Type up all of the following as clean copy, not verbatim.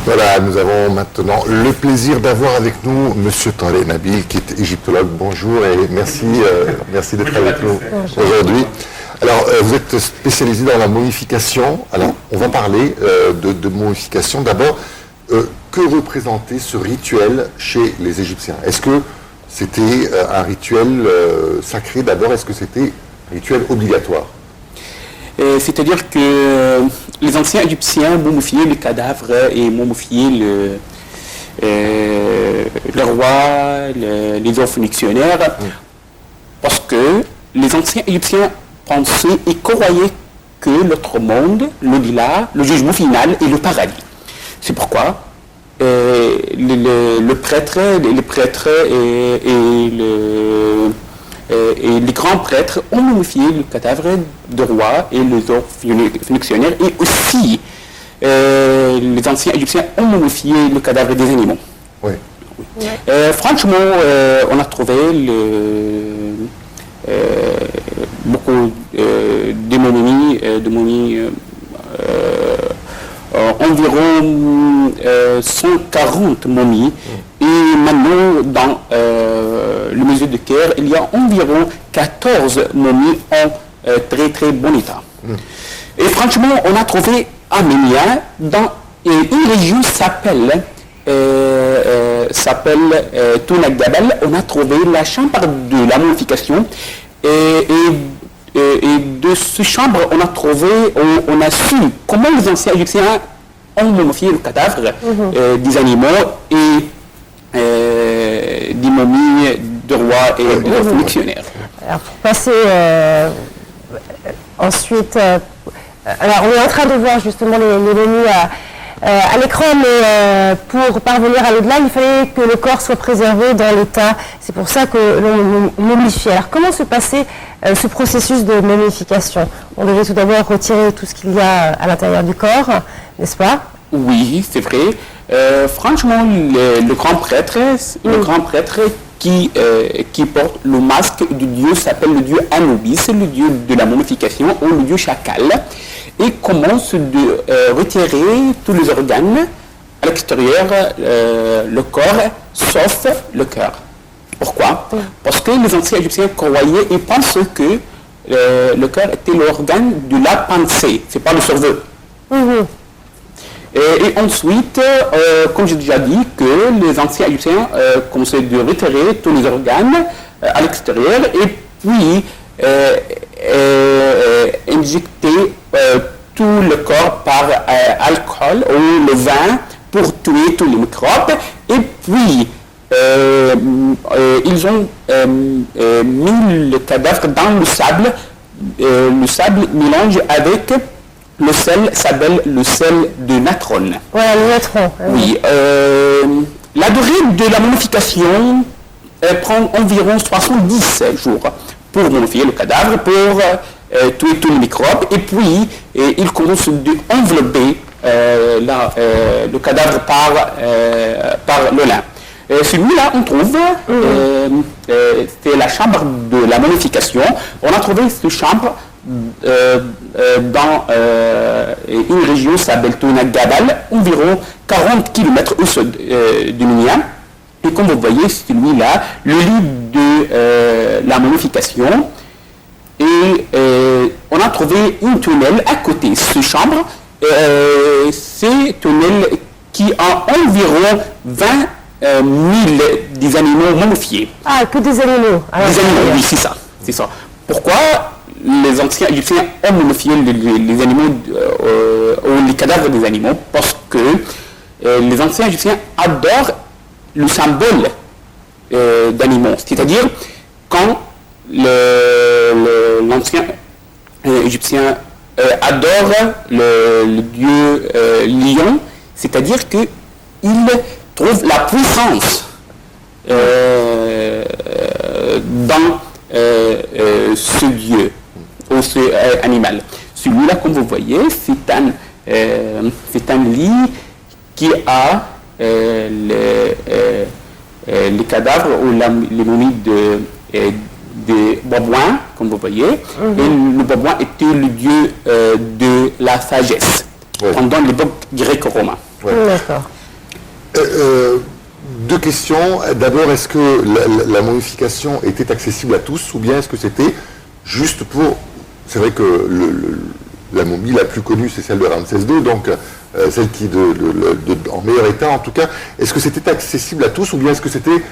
Voilà, nous avons maintenant le plaisir d'avoir avec nous Monsieur Taleh Nabil, qui est égyptologue. Bonjour et merci, merci d'être avec nous aujourd'hui. Alors, vous êtes spécialisé dans la momification. Alors, on va parler de momification. D'abord, que représentait ce rituel chez les Égyptiens? Est-ce que c'était un rituel sacré d'abord? Est-ce que c'était un rituel obligatoire? C'est-à-dire que les anciens Égyptiens momifiaient les cadavres et momifiaient le roi, les hommes fonctionnaires, parce que les anciens Égyptiens pensaient et croyaient que l'autre monde, l'au-delà, le jugement final est le paradis. C'est pourquoi les prêtres et les grands prêtres ont momifié le cadavre de roi et les autres fonctionnaires, et aussi les anciens Égyptiens ont momifié le cadavre des animaux. Oui. Franchement, on a trouvé beaucoup de momies, environ 140 momies. Et maintenant, dans le musée de Caire, il y a environ 14 momies en très très bon état. Et franchement, on a trouvé à Ménia, dans une région qui s'appelle Tounak Gabal, on a trouvé la chambre de la momification. Et de cette chambre, on a trouvé, on a su comment les anciens Égyptiens ont momifié le cadavre des animaux et des momies de rois et de fonctionnaires. Alors, pour passer ensuite, alors on est en train de voir justement les momies à l'écran, mais pour parvenir à l'au-delà, il fallait que le corps soit préservé dans l'état. C'est pour ça que l'on momifie. Alors, comment se passait ce processus de momification? On devait tout d'abord retirer tout ce qu'il y a à l'intérieur du corps, n'est-ce pas? Oui, c'est vrai. Franchement, le grand prêtre qui porte le masque du dieu s'appelle le dieu Anubis, le dieu de la momification, ou le dieu chacal, et commence de retirer tous les organes à l'extérieur, le corps, sauf le cœur. Pourquoi? Parce que les anciens Égyptiens croyaient et pensaient que le cœur était l'organe de la pensée, c'est pas le cerveau. Et ensuite, comme j'ai déjà dit, que les anciens Égyptiens commençaient de retirer tous les organes à l'extérieur et puis injecter tout le corps par alcool ou le vin pour tuer tous les microbes. Et puis, ils ont mis le cadavre dans le sable. Le sable mélange avec le sel, s'appelle le sel de natron. Voilà, le natron. Oui. La durée de la momification prend environ 70 jours pour momifier le cadavre, pour tuer tous les microbes, et puis il commence d'envelopper le cadavre par le lin. Celui-là, on trouve, c'est la chambre de la momification. On a trouvé cette chambre dans une région qui s'appelle Tounak Gabal, environ 40 km au sud de Ménia. Et comme vous voyez, celui-là, le lit de la momification. Et on a trouvé une tunnel à côté de cette chambre. C'est tunnel qui a environ 20 000 des animaux momifiés. Ah, que des animaux. Alors, des animaux, oui, c'est ça. Pourquoi les anciens Égyptiens ont momifié les animaux ou les cadavres des animaux? Parce que les anciens Égyptiens adorent le symbole d'animaux. C'est-à-dire, quand l'ancien Égyptien adore le dieu lion, c'est-à-dire qu'il trouve la puissance dans ce dieu ou ce animal. Celui-là, comme vous voyez, c'est un lit qui a les cadavres ou les momies de Babouin, comme vous voyez. Et le Babouin était le dieu de la sagesse pendant l'époque gréco-romaine. Ouais. D'accord. Deux questions. D'abord, est-ce que la momification était accessible à tous ou bien est-ce que c'était juste pour... C'est vrai que la momie la plus connue, c'est celle de Ramsès II, donc celle qui est en meilleur état en tout cas. Est-ce que c'était accessible à tous ou bien est-ce que c'était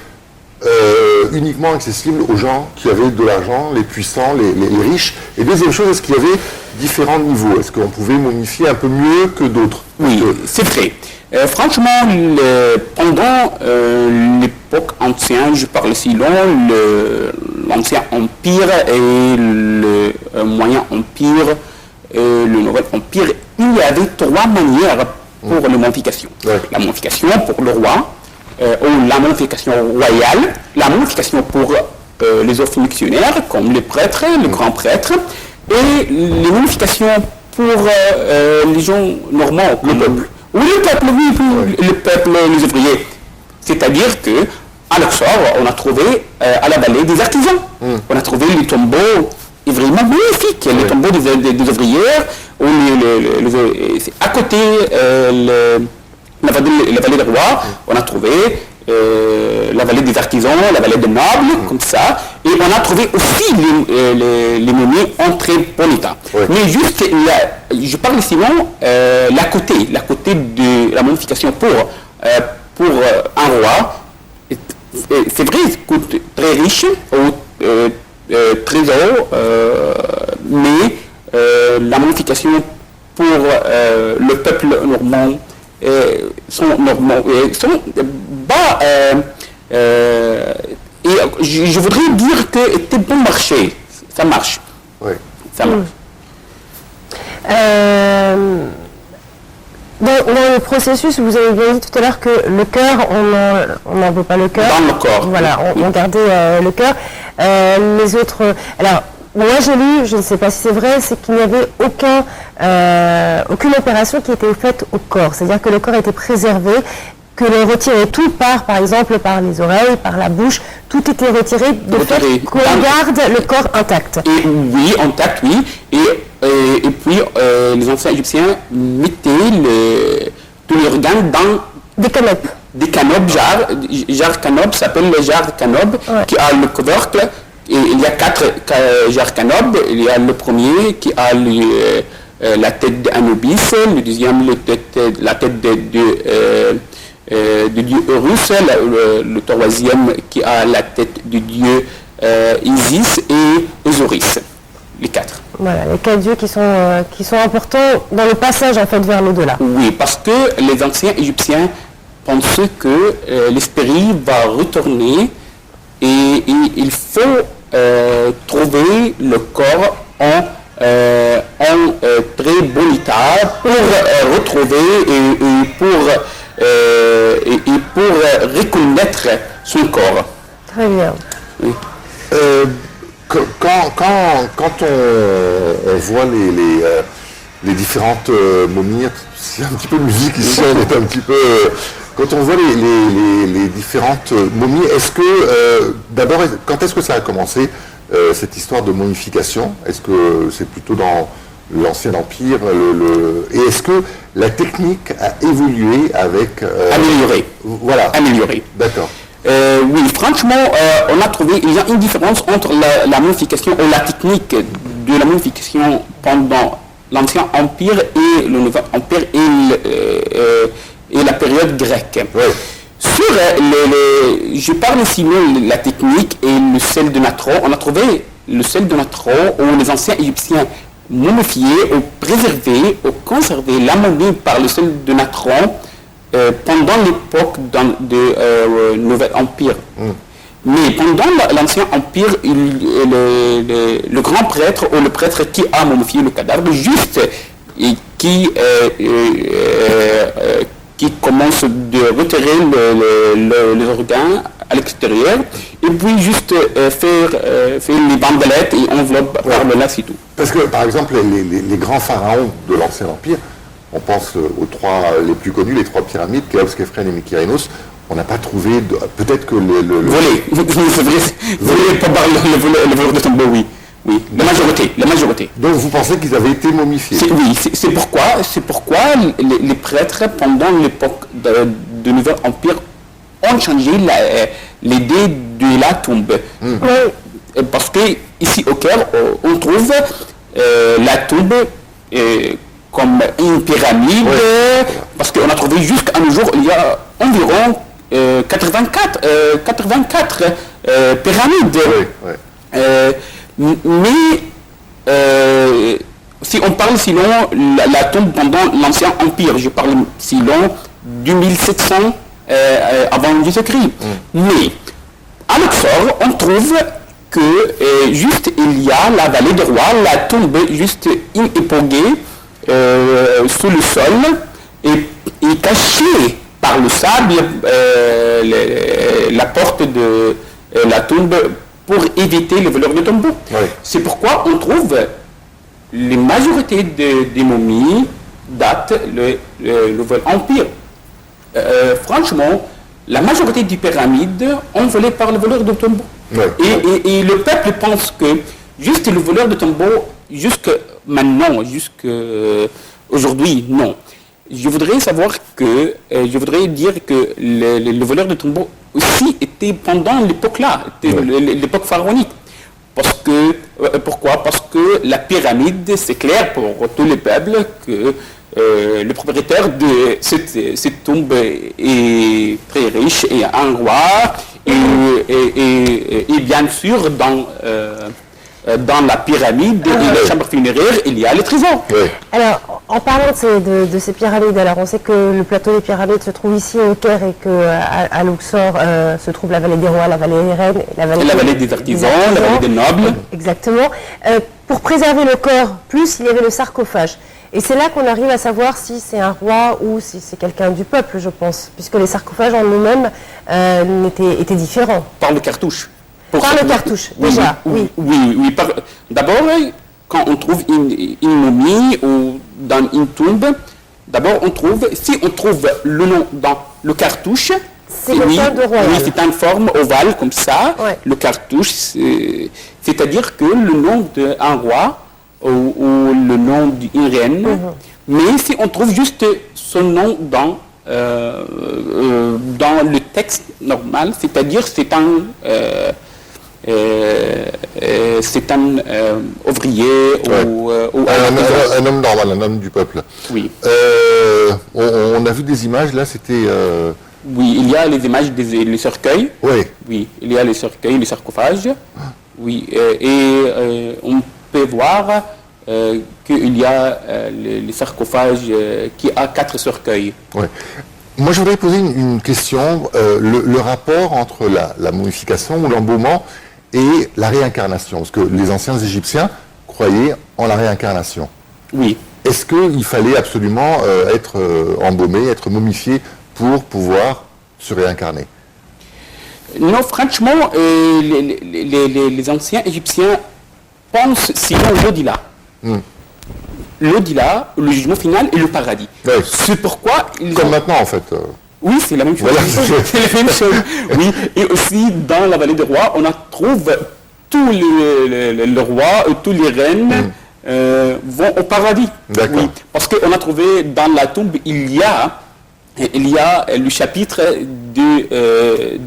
uniquement accessible aux gens qui avaient de l'argent, les puissants, les riches? Et deuxième chose, est-ce qu'il y avait différents niveaux? Est-ce qu'on pouvait momifier un peu mieux que d'autres? Oui, c'est vrai. Franchement, pendant l'époque ancienne, je parle sinon, l'Ancien Empire et le Moyen Empire, le Nouvel Empire, il y avait trois manières pour la momification. Ouais. La momification pour le roi, ou la momification royale, la momification pour les autres fonctionnaires, comme les prêtres, les grands prêtres, et les momifications pour les gens normaux, le peuple. Oui, le peuple, oui, le peuple, les ouvriers. C'est-à-dire que à Luxor, on a trouvé à la vallée des artisans. On a trouvé les tombeaux vraiment magnifiques, les tombeaux des ouvrières. C'est à côté la vallée des rois, on a trouvé la vallée des artisans, la vallée des nobles, comme ça. Et on a trouvé aussi les momies en très bon état. Ouais. Mais juste, je parle sinon la côté de la momification pour un roi. C'est vrai, il coûte très riche, très haut, mais la momification pour le peuple normand sont bas. Et je voudrais dire que c'était bon marché. Ça marche. Oui. Ça marche. Dans le processus, vous avez bien dit tout à l'heure que le cœur, on n'en veut pas le cœur. Dans le corps. Voilà, on gardait le cœur. Les autres... Alors, moi j'ai lu, je ne sais pas si c'est vrai, c'est qu'il n'y avait aucune opération qui était faite au corps. C'est-à-dire que le corps était préservé, que l'on retirait tout par exemple, par les oreilles, par la bouche, tout était retiré de fait qu'on garde le corps intact. Et oui, intact, oui. Et puis, les anciens Égyptiens mettaient tous les organes dans des canopes. Des canopes, jarres canopes, s'appelle le jarre canope, Ouais. qui a le couvercle. Et il y a 4 jarres canopes. Il y a le premier qui a la tête d'Anubis, le deuxième la tête de dieu Horus, le troisième qui a la tête du dieu Isis et Osiris. Les 4. Voilà, les 4 dieux qui sont importants dans le passage en fait vers l'au-delà. Oui, parce que les anciens Égyptiens pensaient que l'esprit va retourner et il faut trouver le corps en très bon état pour retrouver et pour reconnaître son corps. Très bien. Oui. Quand on voit les différentes momies, c'est un petit peu musique ici, on est un petit peu... Quand on voit les différentes momies, est-ce que, d'abord, quand est-ce que ça a commencé, cette histoire de momification? Est-ce que c'est plutôt dans l'Ancien Empire et est-ce que la technique a évolué avec... Amélioré. Voilà. Amélioré. D'accord. Oui, franchement, on a trouvé, il y a une différence entre la momification ou la technique de la momification pendant l'Ancien Empire et le Nouvel Empire et la période grecque. Ouais. Sur je parle sinon de la technique et le sel de natron. On a trouvé le sel de natron où les anciens Égyptiens momifiaient ou préservaient ou conservaient la momie par le sel de natron pendant l'époque du Nouvel Empire. Mais pendant l'Ancien Empire, le grand prêtre ou le prêtre qui a momifié le cadavre, juste et qui commence de retirer les organes à l'extérieur et puis juste faire les bandelettes et enveloppes par le lac et tout. Parce que, par exemple, les grands pharaons de l'Ancien Empire, on pense aux 3 les plus connus, les 3 pyramides, Khéops, Khéphren et Mykérinos, on n'a pas trouvé, peut-être que Voler, c'est vrai, voler, pas le voleur de tombeau, oui. Oui, la majorité. Donc vous pensez qu'ils avaient été momifiés? Oui, c'est pourquoi les prêtres, pendant l'époque du Nouvel Empire, ont changé l'idée de la tombe. Parce que ici au Caire, on trouve la tombe comme une pyramide, parce qu'on a trouvé jusqu'à nos jours, il y a environ 84 pyramides. Mais si on parle sinon la tombe pendant l'Ancien Empire, je parle sinon du 1700 avant Jésus-Christ. Mais à Luxor, on trouve que juste il y a la vallée des rois, la tombe juste époguée sous le sol et cachée par le sable la porte de la tombe pour éviter les voleurs de tombeaux. C'est pourquoi on trouve les majorités des momies datent le Nouvel Empire. Franchement, la majorité des pyramides ont volé par le voleur de tombeaux. Et le peuple pense que juste le voleur de tombeaux, jusque maintenant, jusque aujourd'hui, non. Je voudrais dire que le voleur de tombeaux aussi était pendant l'époque-là, l'époque pharaonique. Pourquoi? Parce que la pyramide, c'est clair pour tous les peuples que le propriétaire de cette tombe est très riche et un roi, et bien sûr dans la pyramide et la chambre funéraire, il y a les trésors. Alors, en parlant de ces pyramides, alors on sait que le plateau des pyramides se trouve ici au Caire et qu'à Luxor se trouve la vallée des rois, la vallée des reines, la vallée des artisans, la vallée des nobles. Exactement. Pour préserver le corps, plus il y avait le sarcophage. Et c'est là qu'on arrive à savoir si c'est un roi ou si c'est quelqu'un du peuple, je pense, puisque les sarcophages en eux-mêmes étaient différents. Par le cartouche. Par le cartouche, déjà, oui. D'abord, quand on trouve une momie ou dans une tombe, d'abord si on trouve le nom dans le cartouche, c'est c'est une forme ovale comme ça, le cartouche, c'est-à-dire que le nom d'un roi ou le nom d'une reine, mais si on trouve juste son nom dans le texte normal, c'est-à-dire c'est un ouvrier ou un homme normal, un homme du peuple. Oui. On a vu des images là, c'était. Oui, il y a les images des cercueils. Oui, il y a les cercueils, les sarcophages. Oui, et on peut voir qu'il y a les sarcophages qui a 4 cercueils. Moi, je voudrais poser une question. Le rapport entre la momification ou l'embaumement et la réincarnation, parce que les anciens Égyptiens croyaient en la réincarnation. Oui. Est-ce qu'il fallait absolument être embaumé, être momifié pour pouvoir se réincarner? Non, franchement, les anciens Égyptiens pensent sinon l'au-delà. L'au-delà, le jugement final et le paradis. C'est pourquoi Comme maintenant, en fait. Oui, c'est la même chose. C'est la même chose. Oui, et aussi dans la vallée des rois, on trouve tous les rois, tous les reines vont au paradis. D'accord. Oui, parce qu'on a trouvé dans la tombe, il y a le chapitre du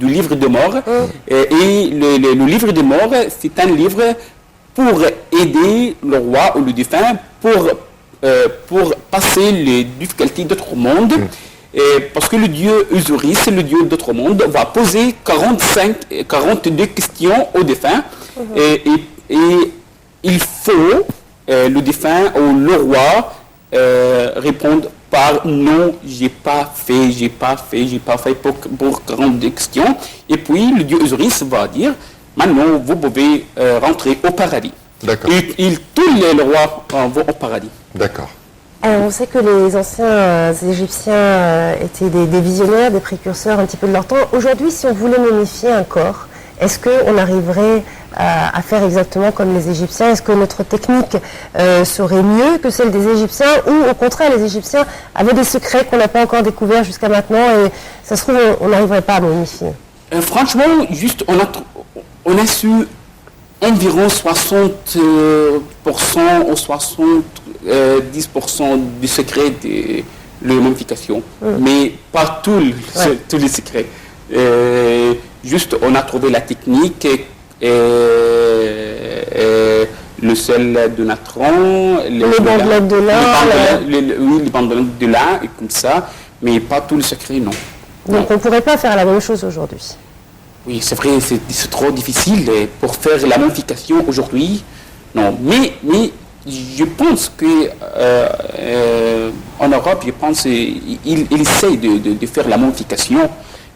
livre de mort. Et le livre de mort, c'est un livre pour aider le roi ou le défunt pour passer les difficultés d'autre monde. Parce que le dieu Osiris, le dieu d'autre monde, va poser 42 questions au défunt. Et il faut le défunt ou le roi répondre par non, j'ai pas fait pour 42 questions. Et puis le dieu Osiris va dire, maintenant vous pouvez rentrer au paradis. D'accord. Et tous les rois vont au paradis. D'accord. Alors, on sait que les anciens Égyptiens étaient des visionnaires, des précurseurs un petit peu de leur temps. Aujourd'hui, si on voulait momifier un corps, est-ce qu'on arriverait à faire exactement comme les Égyptiens? Est-ce que notre technique serait mieux que celle des Égyptiens, ou au contraire, les Égyptiens avaient des secrets qu'on n'a pas encore découverts jusqu'à maintenant et ça se trouve, on n'arriverait pas à momifier? Franchement, juste, on a su environ 60% ou 70% du secret de la momification, mais pas tous les secrets. Juste, on a trouvé la technique le sel de natron, les bandelettes de lin, les bandelettes de lin, et comme ça, mais pas tous les secrets, non. Donc on ne pourrait pas faire la même chose aujourd'hui. Oui, c'est vrai, c'est trop difficile pour faire la momification aujourd'hui. Non, mais je pense que en Europe, je pense il essaye de faire la momification,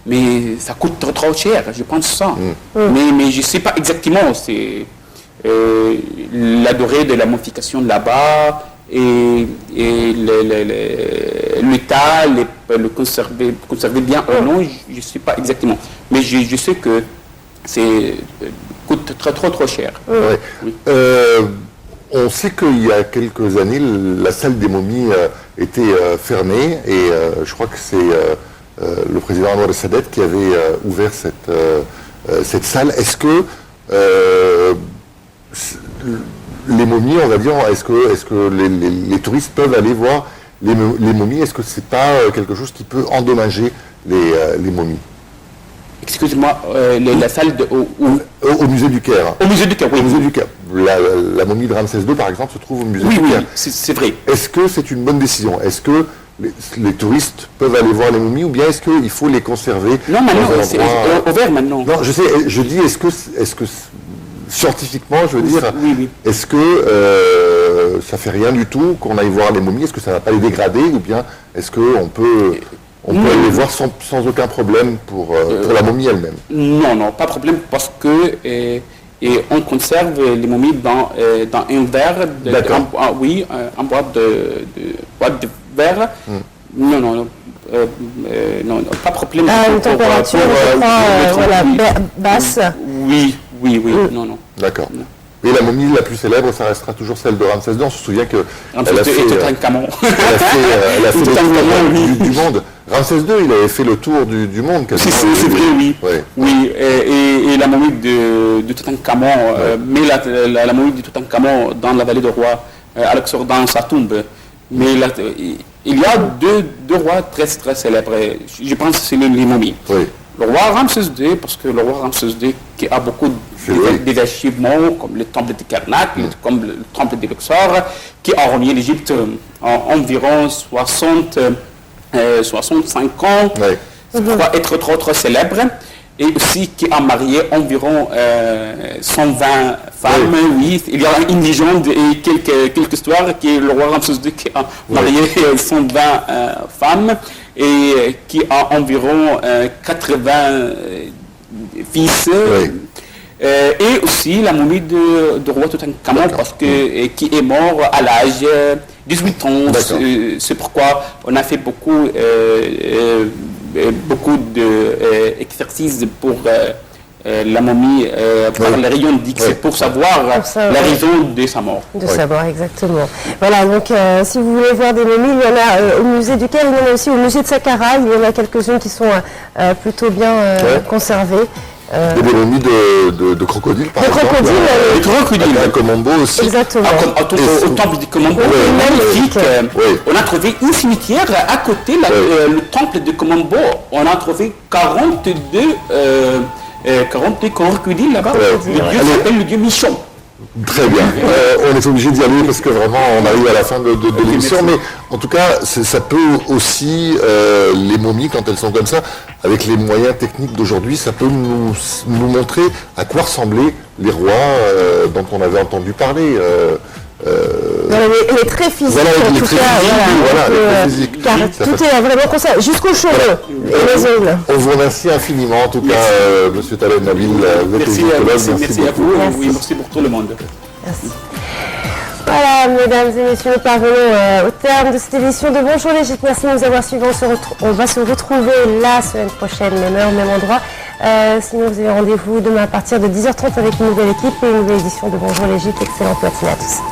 mais ça coûte trop cher, je pense ça. Mais je ne sais pas exactement, c'est la durée de la momification là-bas et l'état, le conserver bien ou non, je ne sais pas exactement. Mais je sais que c'est coûte trop cher. Ouais. Oui. On sait qu'il y a quelques années, la salle des momies était fermée et je crois que c'est le président Anwar el-Sadat qui avait ouvert cette salle. Est-ce que les momies, on va dire, est-ce que les touristes peuvent aller voir les momies? Est-ce que c'est pas quelque chose qui peut endommager les momies? Excusez-moi, la salle au musée du Caire. Au musée du Caire, oui. Au musée du Caire. La momie de Ramsès II, par exemple, se trouve au musée du Caire. Oui, c'est vrai. Est-ce que c'est une bonne décision? Est-ce que les touristes peuvent aller voir les momies ou bien est-ce qu'il faut les conserver? Non, maintenant, c'est ouvert maintenant. Non, je sais, je dis, est-ce que scientifiquement, je veux dire, oui. est-ce que ça fait rien du tout qu'on aille voir les momies? Est-ce que ça ne va pas les dégrader ou bien est-ce qu'on peut aller les voir sans aucun problème pour la momie elle-même? Non, pas de problème parce que on conserve les momies dans un verre, en boîte de verre. Non, pas de problème. Une température basse. Oui, non. D'accord. Et la momie la plus célèbre, ça restera toujours celle de Ramsès II. On se souvient que elle a fait le tour du monde. Ramsès II, il avait fait le tour du monde. C'est vrai, oui. Ouais. Oui, et la momie de Toutankhamon, mais la momie de Toutankhamon dans la vallée de roi, Alexandre dans sa tombe. Mais il y a deux rois très célèbres. Je pense que c'est les momies. Oui. Le roi Ramsès II, parce que le roi Ramsès II qui a beaucoup d'achèvements, comme le temple de Karnak, comme le temple de Luxor, qui a renié l'Égypte en environ 65 ans, pour être trop célèbre, et aussi qui a marié environ 120 femmes. Oui, il y a une légende et quelques histoires que le roi Ramsès II qui a marié 120 femmes et qui a environ 80 fils. Et aussi la momie de roi Toutankhamon parce que qui est mort à l'âge 18 ans. C'est pourquoi on a fait beaucoup d'exercices pour la momie par les rayons X pour savoir la raison de sa mort. Savoir exactement. Voilà, donc si vous voulez voir des momies, il y en a au musée du Caire, il y en a aussi au musée de Saqqara, il y en a quelques-unes qui sont plutôt bien conservées. Il y a des momies de crocodiles, par exemple. De crocodiles. À Komombo aussi. Exactement. Au temple de Komombo, magnifique. On a trouvé un cimetière à côté, le temple de Komombo. On a trouvé 42 crocodiles là-bas. Le dieu s'appelle le dieu Michon. Très bien. On est obligé d'y aller parce que vraiment on arrive à la fin de l'émission. Mais en tout cas, ça peut aussi, les momies, quand elles sont comme ça, avec les moyens techniques d'aujourd'hui, ça peut nous montrer à quoi ressemblaient les rois dont on avait entendu parler. Elle est très physique. Les très physiques. Car tout est vraiment conservé, jusqu'aux cheveux et les ongles. On vous remercie infiniment, en tout cas, Monsieur Taleb Nabil. Merci à vous. Oui, merci pour tout le monde. Merci. Voilà, mesdames et messieurs, nous parvenons au terme de cette édition de Bonjour l'Égypte. Merci de nous avoir suivis. On va se retrouver la semaine prochaine, même heure, même endroit. Sinon, vous avez rendez-vous demain à partir de 10h30 avec une nouvelle équipe et une nouvelle édition de Bonjour l'Égypte. Excellente matinée à tous.